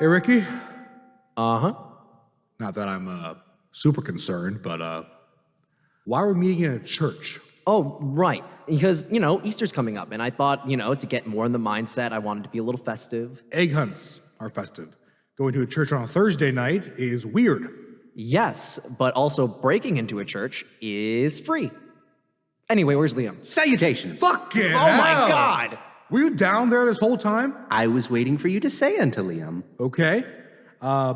Hey, Ricky. Uh-huh. Not that I'm super concerned, but why are we meeting in a church? Oh, right. Because, Easter's coming up, and I thought, to get more in the mindset, I wanted to be a little festive. Egg hunts are festive. Going to a church on a Thursday night is weird. Yes, but also breaking into a church is free. Anyway, where's Liam? Salutations. Fucking Oh my hell! God! Were you down there this whole time? I was waiting for you to say unto Liam. Okay.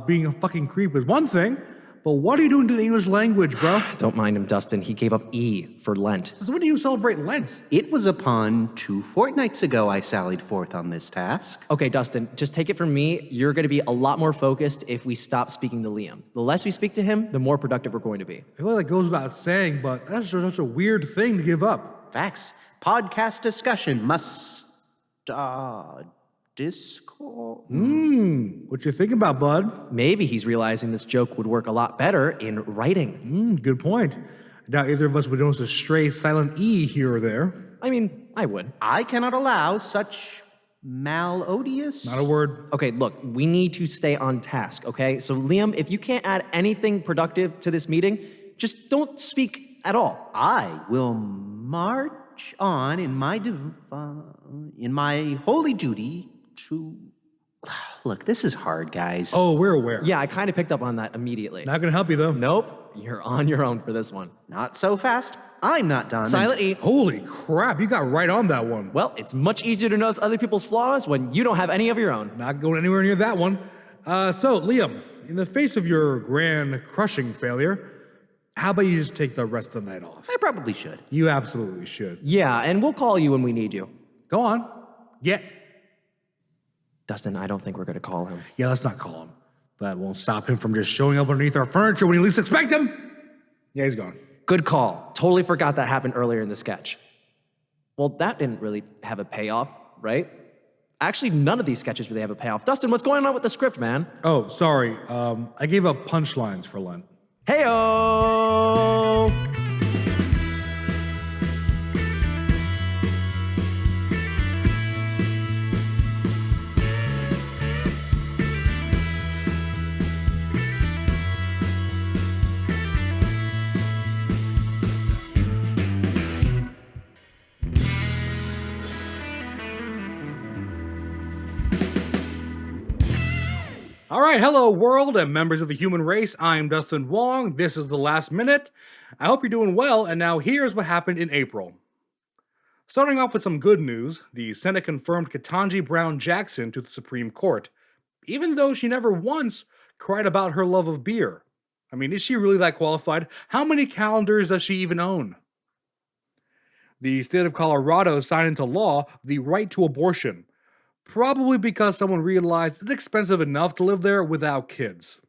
Being a fucking creep is one thing, but what are you doing to the English language, bro? Don't mind him, Dustin. He gave up E for Lent. So when do you celebrate Lent? It was upon 2 fortnights ago I sallied forth on this task. Okay, Dustin, just take it from me. You're going to be a lot more focused if we stop speaking to Liam. The less we speak to him, the more productive we're going to be. I feel like that goes without saying, but that's just such a weird thing to give up. Facts. Podcast discussion must... Discord? What you think about, bud? Maybe he's realizing this joke would work a lot better in writing. Good point. I doubt either of us would notice a stray silent E here or there. I mean, I would. I cannot allow such malodious... Not a word. Okay, look, we need to stay on task, okay? So, Liam, if you can't add anything productive to this meeting, just don't speak at all. I will march on in my holy duty to... Look, this is hard, guys. Oh, we're aware. Yeah, I kind of picked up on that immediately. Not gonna help you, though. Nope, you're on your own for this one. Not so fast. I'm not done. Silent E. Holy crap, you got right on that one. Well, it's much easier to notice other people's flaws when you don't have any of your own. Not going anywhere near that one. So, Liam, in the face of your grand crushing failure, how about you just take the rest of the night off? I probably should. You absolutely should. Yeah, and we'll call you when we need you. Go on. Yeah. Dustin, I don't think we're going to call him. Yeah, let's not call him. That won't stop him from just showing up underneath our furniture when you least expect him. Yeah, he's gone. Good call. Totally forgot that happened earlier in the sketch. Well, that didn't really have a payoff, right? Actually, none of these sketches really have a payoff. Dustin, what's going on with the script, man? Oh, sorry. I gave up punchlines for Lent. Heyo! All right, hello world and members of the human race. I'm Dustin Wong. This is The Last Minute. I hope you're doing well, and now here's what happened in April. Starting off with some good news, the Senate confirmed Ketanji Brown Jackson to the Supreme Court, even though she never once cried about her love of beer. I mean, is she really that qualified? How many calendars does she even own? The state of Colorado signed into law the right to abortion, probably because someone realized it's expensive enough to live there without kids.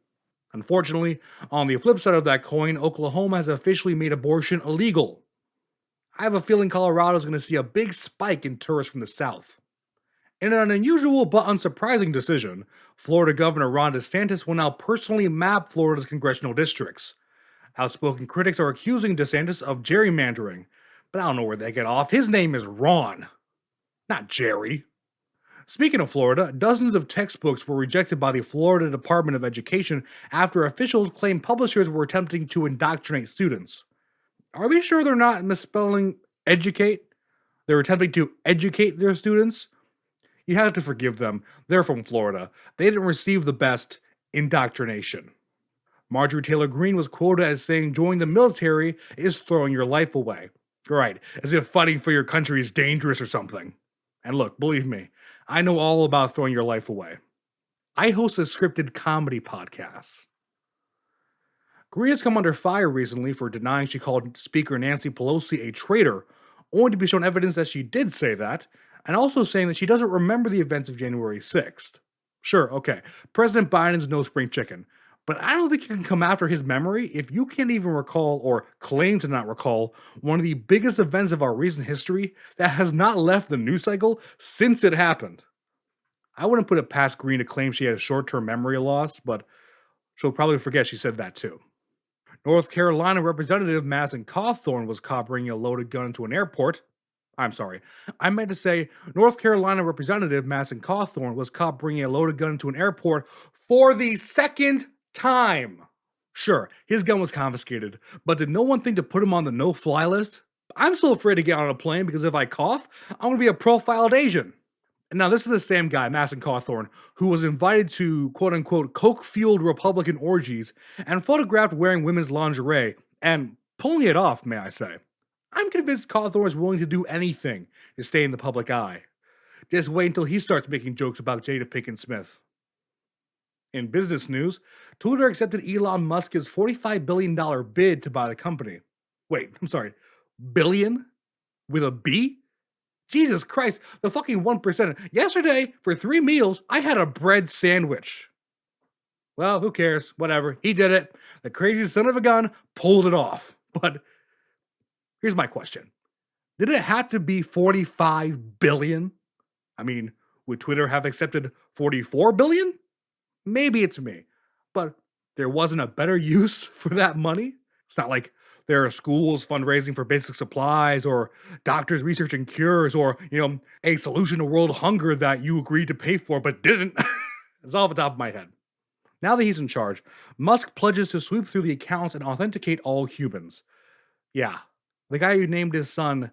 Unfortunately, on the flip side of that coin, Oklahoma has officially made abortion illegal. I have a feeling Colorado is going to see a big spike in tourists from the South. In an unusual but unsurprising decision, Florida Governor Ron DeSantis will now personally map Florida's congressional districts. Outspoken critics are accusing DeSantis of gerrymandering, but I don't know where they get off. His name is Ron, not Jerry. Speaking of Florida, dozens of textbooks were rejected by the Florida Department of Education after officials claimed publishers were attempting to indoctrinate students. Are we sure they're not misspelling educate? They're attempting to educate their students? You have to forgive them. They're from Florida. They didn't receive the best indoctrination. Marjorie Taylor Greene was quoted as saying joining the military is throwing your life away. Right, as if fighting for your country is dangerous or something. And look, believe me, I know all about throwing your life away. I host a scripted comedy podcast. Greene has come under fire recently for denying she called Speaker Nancy Pelosi a traitor, only to be shown evidence that she did say that, and also saying that she doesn't remember the events of January 6th. Sure, okay, President Biden's no spring chicken, but I don't think you can come after his memory if you can't even recall or claim to not recall one of the biggest events of our recent history that has not left the news cycle since it happened. I wouldn't put it past Greene to claim she has short-term memory loss, but she'll probably forget she said that too. North Carolina Representative Madison Cawthorn was caught bringing a loaded gun into an airport. I'm sorry. I meant to say North Carolina Representative Madison Cawthorn was caught bringing a loaded gun into an airport for the second time. Sure, his gun was confiscated, but did no one think to put him on the no-fly list? I'm still afraid to get on a plane because if I cough, I'm going to be a profiled Asian. And now this is the same guy, Madison Cawthorn, who was invited to quote-unquote coke-fueled Republican orgies and photographed wearing women's lingerie, and pulling it off, may I say. I'm convinced Cawthorn is willing to do anything to stay in the public eye. Just wait until he starts making jokes about Jada Pinkett Smith. In business news, Twitter accepted Elon Musk's $45 billion bid to buy the company. Wait, I'm sorry, billion? With a B? Jesus Christ, the fucking 1%. Yesterday, for 3 meals, I had a bread sandwich. Well, who cares? Whatever. He did it. The crazy son of a gun pulled it off. But here's my question. Did it have to be 45 billion? I mean, would Twitter have accepted 44 billion? Maybe it's me. But there wasn't a better use for that money? It's not like there are schools fundraising for basic supplies or doctors researching cures or, a solution to world hunger that you agreed to pay for but didn't. It's all off the top of my head. Now that he's in charge, Musk pledges to sweep through the accounts and authenticate all humans. Yeah, the guy who named his son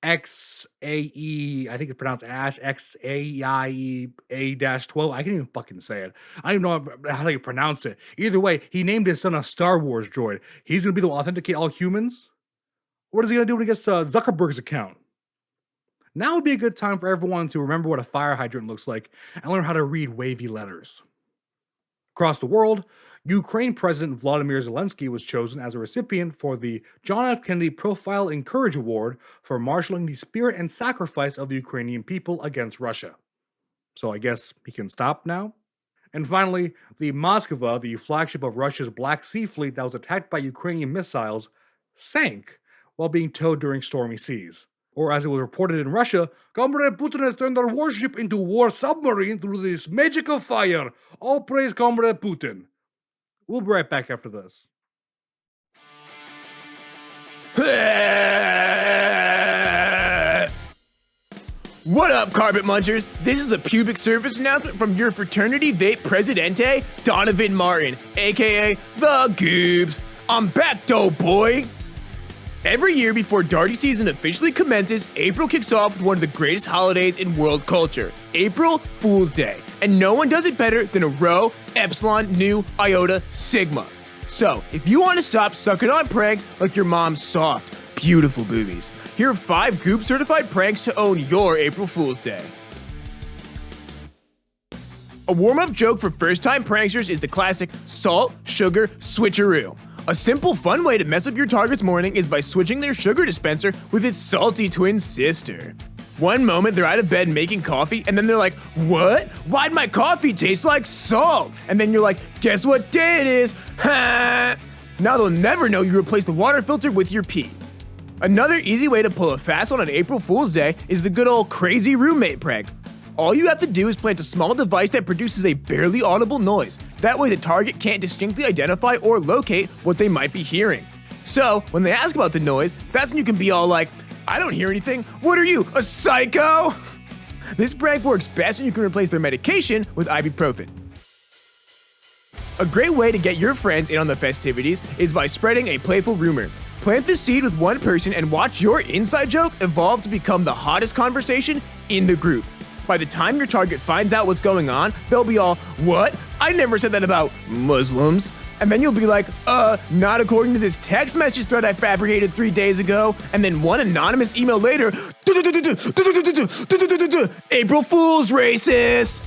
XAE, I think it's pronounced Ash, XAIE-A-12. I can't even fucking say it. I don't even know how to pronounce it. Either way, he named his son a Star Wars droid. He's going to be the one to authenticate all humans? What is he going to do when he gets Zuckerberg's account? Now would be a good time for everyone to remember what a fire hydrant looks like and learn how to read wavy letters. Across the world, Ukraine President Vladimir Zelensky was chosen as a recipient for the John F. Kennedy Profile and Courage Award for marshaling the spirit and sacrifice of the Ukrainian people against Russia. So I guess he can stop now? And finally, the Moskva, the flagship of Russia's Black Sea Fleet that was attacked by Ukrainian missiles, sank while being towed during stormy seas. Or as it was reported in Russia, Comrade Putin has turned our warship into war submarine through this magical fire. All praise Comrade Putin. We'll be right back after this. What up, carpet munchers? This is a pubic surface announcement from your fraternity vape presidente, Donovan Martin, aka the Goobs. I'm back, though, boy! Every year before Darty season officially commences, April kicks off with one of the greatest holidays in world culture, April Fool's Day. And no one does it better than a Rho, Epsilon, Nu, Iota, Sigma. So, if you want to stop sucking on pranks like your mom's soft, beautiful boobies, here are 5 Goop certified pranks to own your April Fool's Day. A warm-up joke for first-time pranksters is the classic salt, sugar, switcheroo. A simple, fun way to mess up your target's morning is by switching their sugar dispenser with its salty twin sister. One moment they're out of bed making coffee, and then they're like, what? Why'd my coffee taste like salt? And then you're like, guess what day it is? Ha! Now they'll never know you replaced the water filter with your pee. Another easy way to pull a fast one on April Fool's Day is the good old crazy roommate prank. All you have to do is plant a small device that produces a barely audible noise. That way the target can't distinctly identify or locate what they might be hearing. So, when they ask about the noise, that's when you can be all like, I don't hear anything. What are you, a psycho? This prank works best when you can replace their medication with ibuprofen. A great way to get your friends in on the festivities is by spreading a playful rumor. Plant the seed with one person and watch your inside joke evolve to become the hottest conversation in the group. By the time your target finds out what's going on, they'll be all, what? I never said that about Muslims. And then you'll be like, not according to this text message thread I fabricated 3 days ago. And then one anonymous email later, April Fool's racist.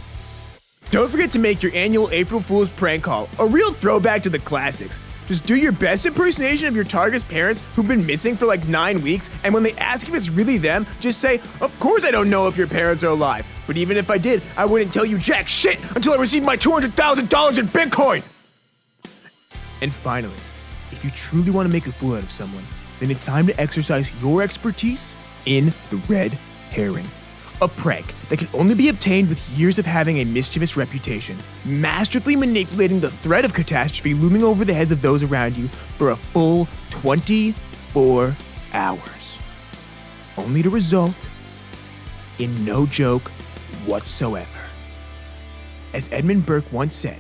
Don't forget to make your annual April Fool's prank call a real throwback to the classics. Just do your best impersonation of your target's parents who've been missing for like 9 weeks, and when they ask if it's really them, just say, of course I don't know if your parents are alive, but even if I did, I wouldn't tell you jack shit until I received my $200,000 in Bitcoin! And finally, if you truly want to make a fool out of someone, then it's time to exercise your expertise in the red herring. A prank that can only be obtained with years of having a mischievous reputation, masterfully manipulating the threat of catastrophe looming over the heads of those around you for a full 24 hours. only to result in no joke whatsoever. As Edmund Burke once said,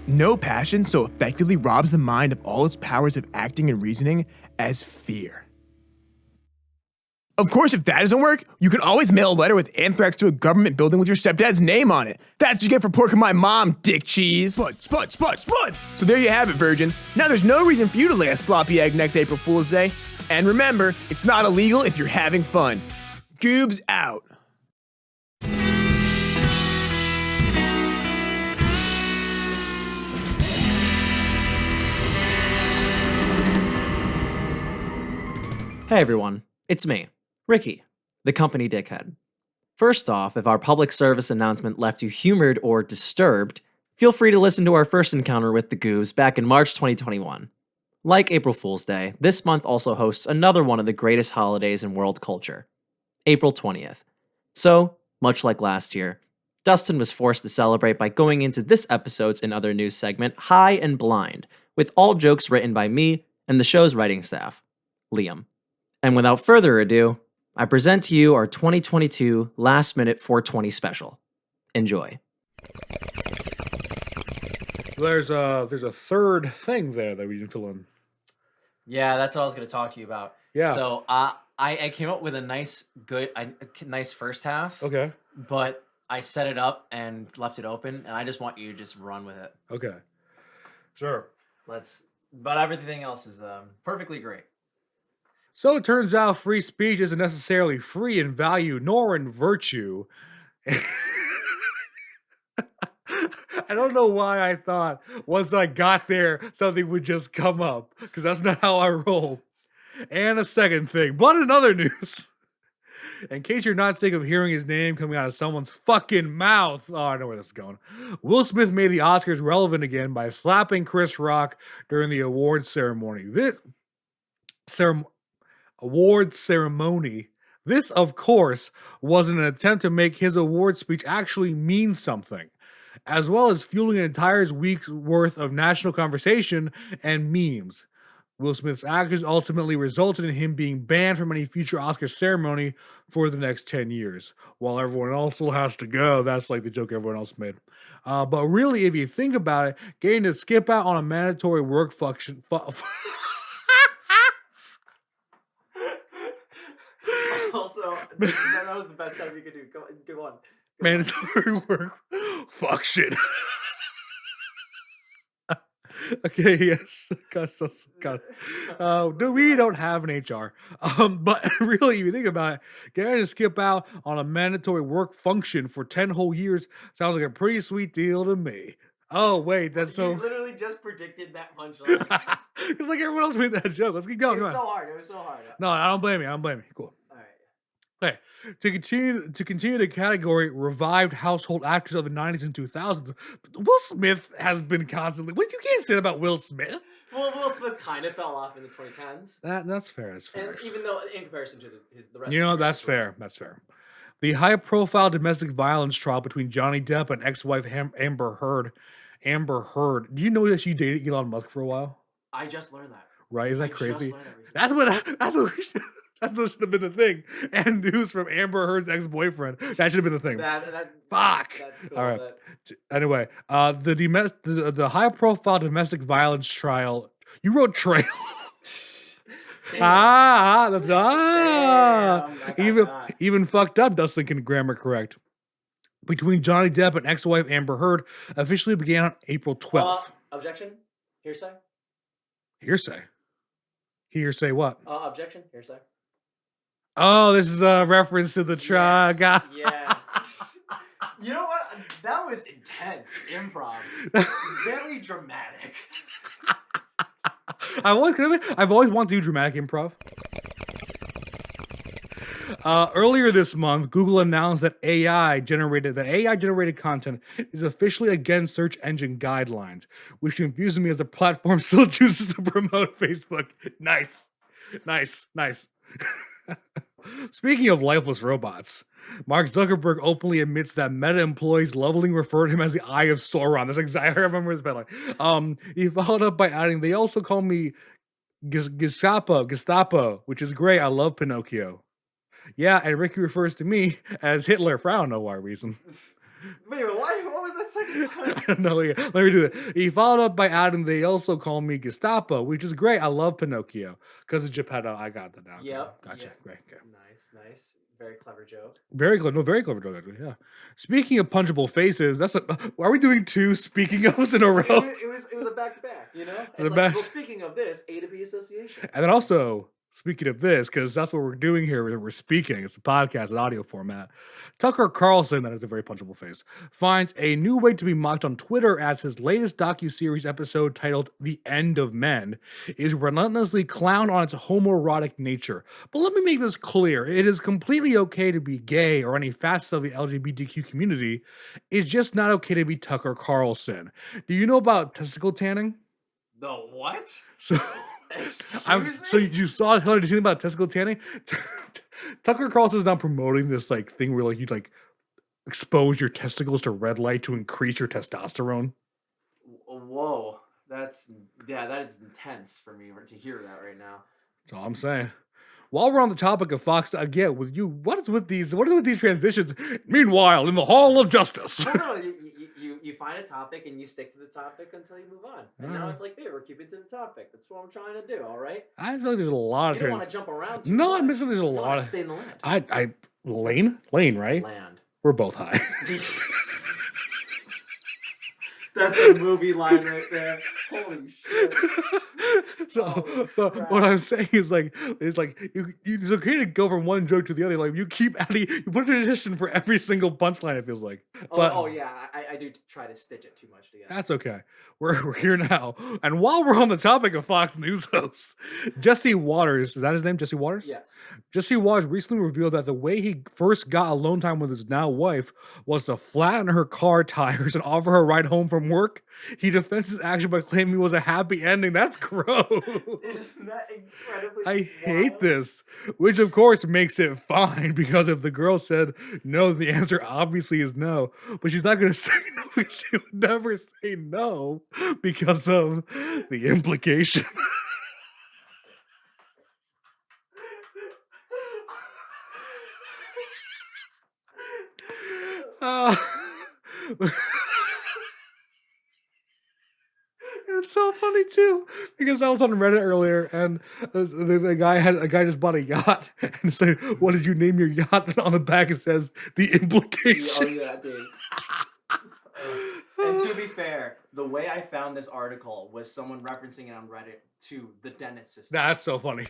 no passion so effectively robs the mind of all its powers of acting and reasoning as fear. Of course, if that doesn't work, you can always mail a letter with anthrax to a government building with your stepdad's name on it. That's what you get for porking my mom, dick cheese. Spud, spud, spud, spud! So there you have it, virgins. Now there's no reason for you to lay a sloppy egg next April Fool's Day. And remember, it's not illegal if you're having fun. Goobs out. Hey everyone, it's me, Ricky, the company dickhead. First off, if our public service announcement left you humored or disturbed, feel free to listen to our first encounter with the Goobs back in March 2021. Like April Fool's Day, this month also hosts another one of the greatest holidays in world culture, April 20th. So, much like last year, Dustin was forced to celebrate by going into this episode's and other news segment high and blind, with all jokes written by me and the show's writing staff, Liam. And without further ado, I present to you our 2022 Last Minute 420 special. Enjoy. There's a third thing there that we didn't fill in. Yeah, that's what I was going to talk to you about. Yeah. So I came up with a nice first half. Okay. But I set it up and left it open, and I just want you to just run with it. Okay. Sure. But everything else is perfectly great. So it turns out free speech isn't necessarily free in value nor in virtue. I don't know why I thought once I got there something would just come up, because that's not how I roll. And a second thing, but in other news, in case you're not sick of hearing his name coming out of someone's fucking mouth, oh, I know where this is going. Will Smith made the Oscars relevant again by slapping Chris Rock during the awards ceremony. This, of course, was an attempt to make his award speech actually mean something, as well as fueling an entire week's worth of national conversation and memes. Will Smith's actions ultimately resulted in him being banned from any future Oscar ceremony for the next 10 years, while everyone else still has to go. That's like the joke everyone else made. But really, if you think about it, getting to skip out on a mandatory work function... Also, that was the best time you could do. Go on. Mandatory work. Fuck shit. Okay, yes. God. No, we don't have an HR. But really, if you think about it, getting to skip out on a mandatory work function for 10 whole years sounds like a pretty sweet deal to me. Oh, wait, that's so... You literally just predicted that punchline. It's like everyone else made that joke. Let's keep going. It was so hard. No, I don't blame you. Cool. Okay, to continue the category, revived household actors of the 90s and 2000s, Will Smith has been constantly... What you can't say that about Will Smith? Well, Will Smith kind of fell off in the 2010s. That's fair. And even though, in comparison to the rest you know, that's fair. The high-profile domestic violence trial between Johnny Depp and ex-wife Amber Heard. Do you know that she dated Elon Musk for a while? I just learned that. Right? Isn't that crazy? That's what should have been the thing. And news from Amber Heard's ex-boyfriend. That should have been the thing. Fuck. That's cool. All right. Anyway, the high-profile domestic violence trial. You wrote trail. Even fucked up Dustin can grammar correct. Between Johnny Depp and ex-wife Amber Heard officially began on April 12th. Objection? Hearsay? Hearsay what? Objection? Hearsay? Oh, this is a reference to the trial. Yes. You know what? That was intense improv. Very dramatic. I've always wanted to do dramatic improv. Earlier this month, Google announced that AI generated content is officially against search engine guidelines, which confuses me as the platform still chooses to promote Facebook. Nice. Speaking of lifeless robots, Mark Zuckerberg openly admits that Meta employees lovingly refer to him as the Eye of Sauron. That's exactly, I remember his headline. He followed up by adding, "They also call me Gestapo, which is great. I love Pinocchio." Yeah, and Ricky refers to me as Hitler for I don't know why reason. Wait, what? What was that second part? I don't know. Yeah, let me do that. He followed up by adding they also call me Gestapo, which is great. I love Pinocchio because of Geppetto. I got that now. Okay, Yep. gotcha. Yep. Great. Okay. Nice. Very clever joke. Very clever. No, very clever joke. Actually, yeah. Speaking of punchable faces, that's a. Are we doing 2 speaking ofs in a row? It was a back to back, you know? The back- well, speaking of this, A to B association. And then also, speaking of this, because that's what we're doing here, we're speaking. It's a podcast, an audio format. Tucker Carlson, that is a very punchable face, finds a new way to be mocked on Twitter as his latest docuseries episode titled The End of Men is relentlessly clowned on its homoerotic nature. But let me make this clear. It is completely okay to be gay or any facets of the LGBTQ community. It's just not okay to be Tucker Carlson. Do you know about testicle tanning? The what? So... So you saw did you think about testicle tanning? Tucker Carlson is now promoting this like thing where like you like expose your testicles to red light to increase your testosterone. Whoa, that is intense for me to hear that right now. That's all I'm saying. While we're on the topic of Fox, again, with you, what is with these transitions? Meanwhile, in the Hall of Justice. No, you find a topic and you stick to the topic until you move on. And now it's like, hey, we're keeping to the topic. That's what I'm trying to do, all right? I feel like there's a lot of You don't want to jump around too No, much. I'm missing there's a You lot want of... to stay in the land. Lane, right? Land. We're both high. That's a movie line right there. Holy shit. So, but what I'm saying is like, it's okay to go from one joke to the other. Like you keep adding, you put an addition for every single punchline. It feels like. But Yeah, I do try to stitch it too much together. that's okay. We're here now, and while we're on the topic of Fox News hosts, Jesse Waters, is that his name? Jesse Waters? Yes. Jesse Waters recently revealed that the way he first got alone time with his now wife was to flatten her car tires and offer her a ride home from work. He defends his action by claiming it was a happy ending. That's gross. Isn't that incredibly I hate wild? this, which of course makes it fine because if the girl said no, the answer obviously is no. But she's not going to say no because she would never say no because of the implication. It's so funny too because I was on Reddit earlier and the guy just bought a yacht and said, "What did you name your yacht?" And on the back it says the implication. Yeah, dude. And to be fair, the way I found this article was someone referencing it on Reddit to the dentist system. That's so funny.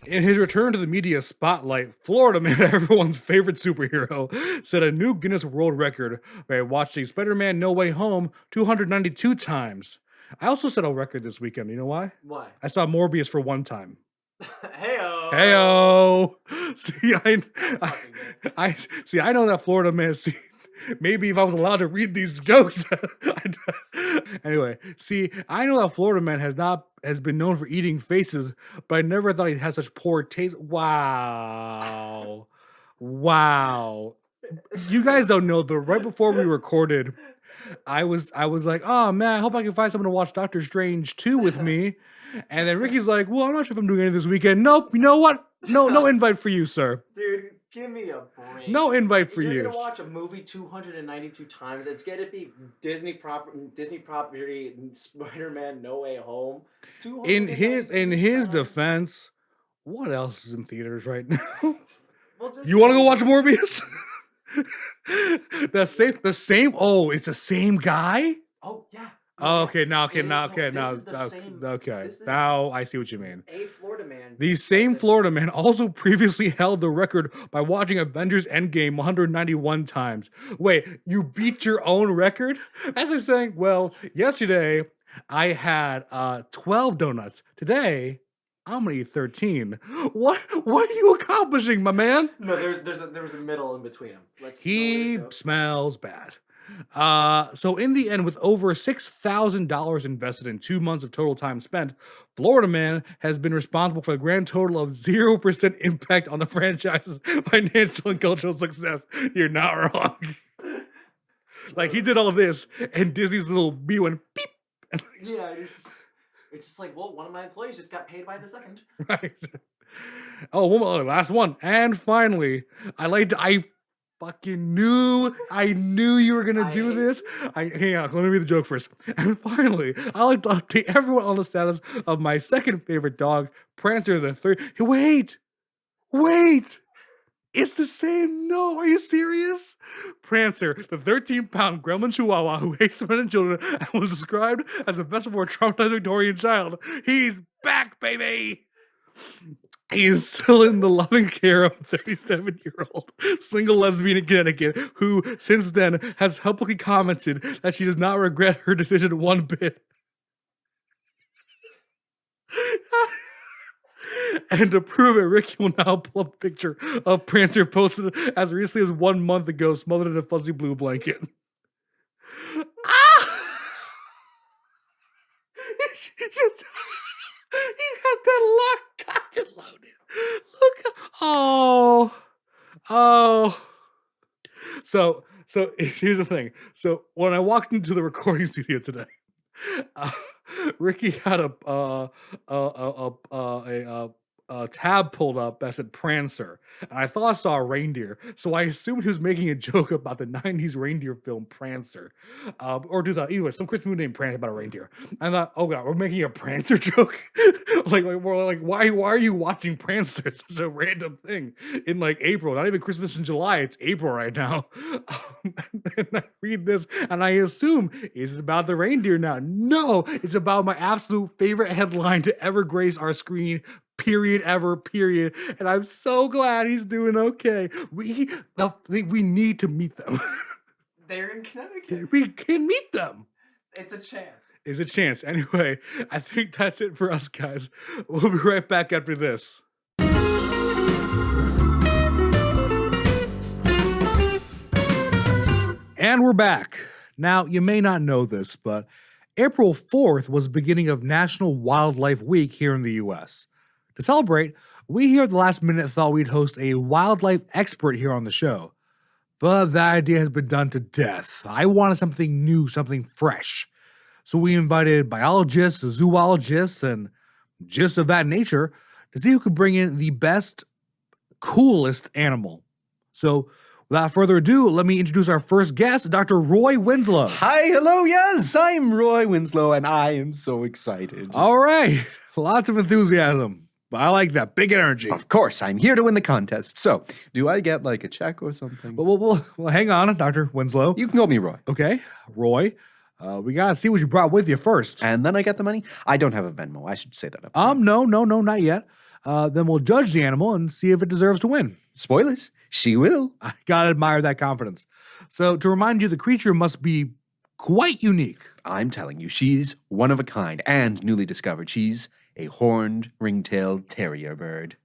In his return to the media spotlight, Florida Man, everyone's favorite superhero, set a new Guinness World Record by watching Spider-Man No Way Home 292 times. I also set a record this weekend. You know why? Why? I saw Morbius for 1 time. Heyo. Heyo. See, That's fucking good. I know that Florida Man. See, maybe if I was allowed to read these jokes. Anyway, see, I know that Florida Man has been known for eating faces, but I never thought he had such poor taste. Wow. You guys don't know, but right before we recorded, I was like, oh man, I hope I can find someone to watch Doctor Strange 2 with me. And then Ricky's like, well, I'm not sure if I'm doing anything this weekend. Nope, you know what? No invite for you, sir. Dude, give me a break. No invite for If you're you. gonna watch a movie 292 times, it's gonna be Disney property Spider-Man No Way Home. In his 292 times. defense, what else is in theaters right now? Well, just You want to go watch Morbius? the same. Oh, it's the same guy. Oh yeah. Oh, okay, now, This is the same- okay. this is- Now I see what you mean. A Florida Man. The same Florida Man also previously held the record by watching Avengers Endgame 191 times. Wait, you beat your own record? That's like saying, well, yesterday I had 12 donuts. Today, I'm gonna eat 13. What are you accomplishing, my man? No, there was a middle in between them. He smells bad. So in the end, with over $6,000 invested in 2 months of total time spent, Florida Man has been responsible for a grand total of 0% impact on the franchise's financial and cultural success. You're not wrong. Like he did all this, and Disney's little bee went beep. Yeah, it's just like, well, one of my employees just got paid by the second. Right. Oh, one more, last one. And finally, I fucking knew you were gonna do this. Hang on, let me read the joke first. And finally, I like to update everyone on the status of my second favorite dog, Prancer the third. Wait! It's the same. No, are you serious? Prancer, the 13-pound gremlin chihuahua who hates men and children and was described as the best of a traumatized Victorian child. He's back, baby! He is still in the loving care of a 37-year-old single lesbian in Connecticut who, since then, has publicly commented that she does not regret her decision one bit. And to prove it, Ricky will now pull up a picture of Prancer posted as recently as 1 month ago, smothered in a fuzzy blue blanket. Ah! Just, you had that lock, cocked and loaded. Look, oh. So here's the thing. So when I walked into the recording studio today, Ricky had a tab pulled up that said Prancer, and I thought I saw a reindeer, so I assumed he was making a joke about the '90s reindeer film Prancer, or anyway, some Christmas movie named Prancer about a reindeer. I thought, oh god, we're making a Prancer joke. Why are you watching Prancer? It's such a random thing in like April, not even Christmas in July. It's April right now. And I read this, and I assume is it about the reindeer now? No, it's about my absolute favorite headline to ever grace our screen. Period. And I'm so glad he's doing okay. We need to meet them. They're in Connecticut. We can meet them. It's a chance. Is a chance. Anyway, I think that's it for us, guys. We'll be right back after this. And we're back. Now, you may not know this, but April 4th was the beginning of National Wildlife Week here in the US. To celebrate, we here at the last minute thought we'd host a wildlife expert here on the show. But that idea has been done to death. I wanted something new, something fresh. So we invited biologists, zoologists, and just of that nature to see who could bring in the best, coolest animal. So without further ado, let me introduce our first guest, Dr. Roy Winslow. Hi, hello, yes, I'm Roy Winslow, and I am so excited. All right, lots of enthusiasm. But I like that. Big energy. Of course, I'm here to win the contest. So, do I get like a check or something? Well, hang on, Dr. Winslow. You can call me Roy. Okay, Roy. We gotta see what you brought with you first. And then I get the money? I don't have a Venmo. I should say that up. No, not yet. Then we'll judge the animal and see if it deserves to win. Spoilers. She will. I gotta admire that confidence. So, to remind you, the creature must be quite unique. I'm telling you, she's one of a kind and newly discovered. She's a horned, ring-tailed terrier bird.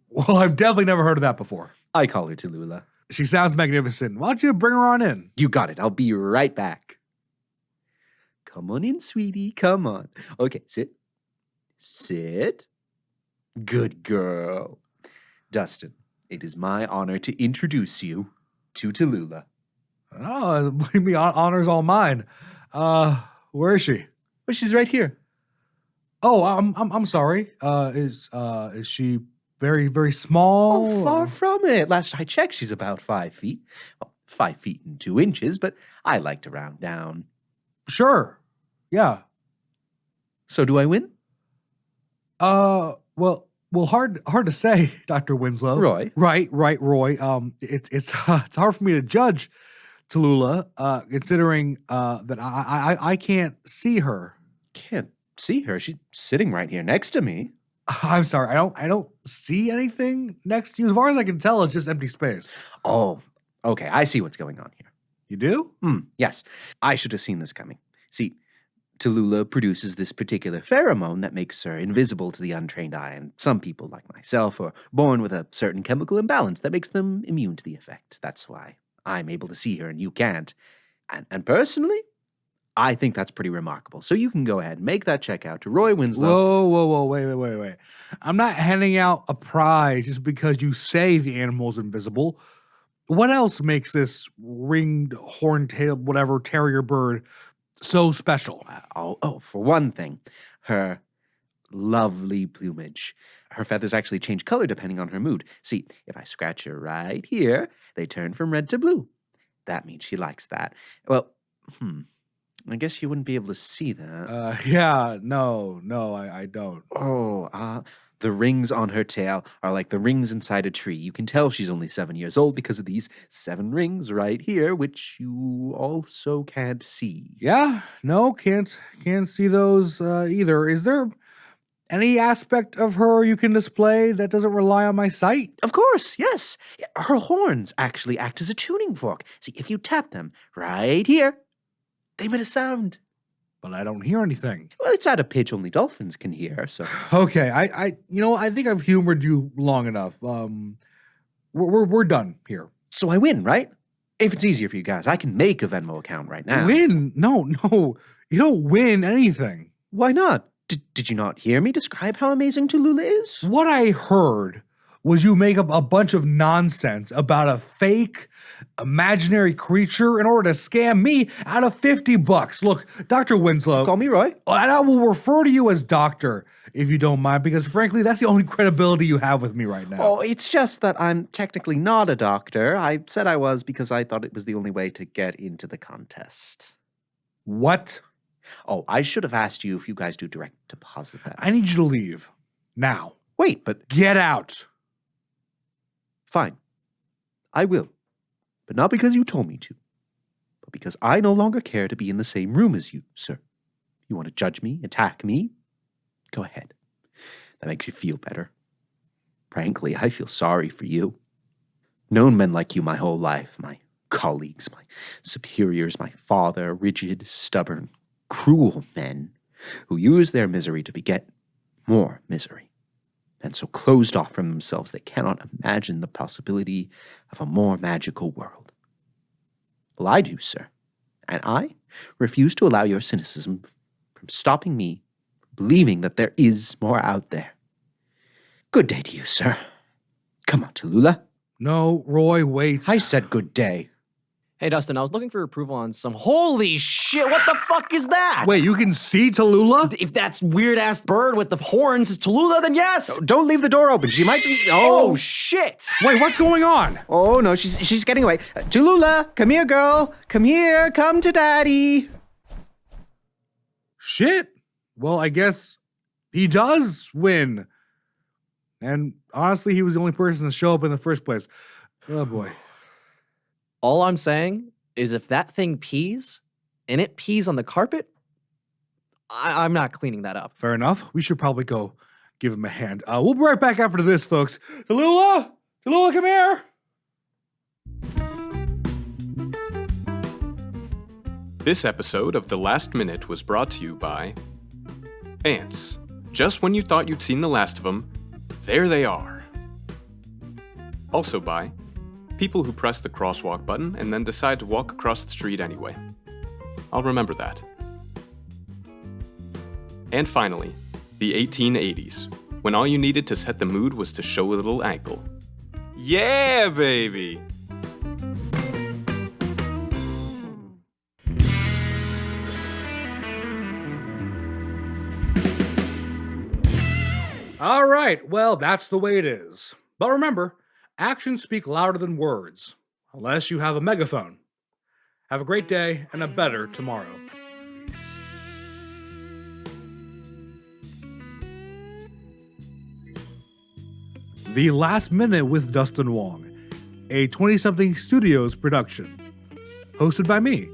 Well, I've definitely never heard of that before. I call her Tallulah. She sounds magnificent. Why don't you bring her on in? You got it. I'll be right back. Come on in, sweetie. Come on. Okay, sit. Sit. Good girl. Dustin, it is my honor to introduce you to Tallulah. Oh, believe me, honor's all mine. Where is she? Well, she's right here. Oh, I'm sorry. Is she very, very small? Oh, far from it. Last I checked, she's about 5 feet. Well, 5 feet and 2 inches, but I like to round down. Sure. Yeah. So do I win? Well, hard to say, Dr. Winslow. Roy. Right, Roy. It's hard for me to judge Tallulah, considering that I can't see her. Can't see her. She's sitting right here next to me. I'm sorry. I don't see anything next to you. As far as I can tell, it's just empty space. Oh, okay. I see what's going on here. You do? Yes. I should have seen this coming. See, Tallulah produces this particular pheromone that makes her invisible to the untrained eye, and some people, like myself, are born with a certain chemical imbalance that makes them immune to the effect. That's why I'm able to see her and you can't. And personally, I think that's pretty remarkable. So you can go ahead and make that check out to Roy Winslow. Whoa, wait. I'm not handing out a prize just because you say the animal's invisible. What else makes this ringed, horn-tailed, whatever, terrier bird so special? For one thing, her lovely plumage. her feathers actually change color depending on her mood. See, if I scratch her right here, they turn from red to blue. That means she likes that. Well, I guess you wouldn't be able to see that. Yeah, no, I don't. The rings on her tail are like the rings inside a tree. You can tell she's only 7 years old because of these 7 rings right here, which you also can't see. Yeah, no, can't see those either. Is there any aspect of her you can display that doesn't rely on my sight? Of course, yes. Her horns actually act as a tuning fork. See, if you tap them right here, they emit a sound. But I don't hear anything. Well, it's at a pitch only dolphins can hear, so... Okay, I think I've humored you long enough. We're done here. So I win, right? If it's easier for you guys, I can make a Venmo account right now. Win? No, you don't win anything. Why not? Did you not hear me describe how amazing Tallulah is? What I heard was you make up a bunch of nonsense about a fake imaginary creature in order to scam me out of $50. Look, Dr. Winslow. Call me Roy. And I will refer to you as doctor, if you don't mind, because frankly, that's the only credibility you have with me right now. Oh, it's just that I'm technically not a doctor. I said I was because I thought it was the only way to get into the contest. What? Oh, I should have asked you if you guys do direct deposit that. I need you to leave. Now. Wait, but... Get out. Fine. I will. But not because you told me to, but because I no longer care to be in the same room as you, sir. You want to judge me, attack me? Go ahead. That makes you feel better. Frankly, I feel sorry for you. Known men like you my whole life, my colleagues, my superiors, my father, rigid, stubborn, cruel men who use their misery to beget more misery, and so closed off from themselves they cannot imagine the possibility of a more magical world. Well, I do, sir, and I refuse to allow your cynicism from stopping me from believing that there is more out there. Good day to you, sir. Come on, Tallulah. No, Roy, wait. I said good day. Hey, Dustin, I was looking for approval on some... Holy shit, what the fuck is that? Wait, you can see Tallulah? If that's weird-ass bird with the horns is Tallulah, then yes! Don't leave the door open. She might be... Oh, shit! Wait, what's going on? Oh, no, she's getting away. Tallulah, come here, girl. Come here. Come to daddy. Shit. Well, I guess he does win. And honestly, he was the only person to show up in the first place. Oh, boy. All I'm saying is if that thing pees, and it pees on the carpet, I'm not cleaning that up. Fair enough. We should probably go give him a hand. We'll be right back after this, folks. Tallulah! Tallulah, come here! This episode of The Last Minute was brought to you by Ants. Just when you thought you'd seen the last of them, there they are. Also by people who press the crosswalk button and then decide to walk across the street anyway. I'll remember that. And finally, the 1880s, when all you needed to set the mood was to show a little ankle. Yeah, baby! All right, well, that's the way it is. But remember, actions speak louder than words, unless you have a megaphone. Have a great day and a better tomorrow. The Last Minute with Dustin Wong, a 20-something Studios production. Hosted by me,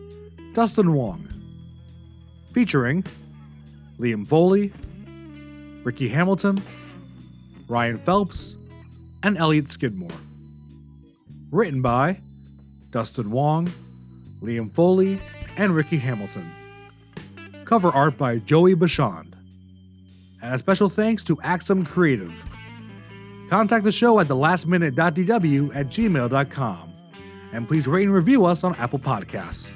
Dustin Wong. Featuring Liam Foley, Ricky Hamilton, Ryan Phelps, and Elliot Skidmore. Written by Dustin Wong, Liam Foley, and Ricky Hamilton. Cover art by Joey Bashand. And a special thanks to Axum Creative. Contact the show at thelastminute.dw@gmail.com. And please rate and review us on Apple Podcasts.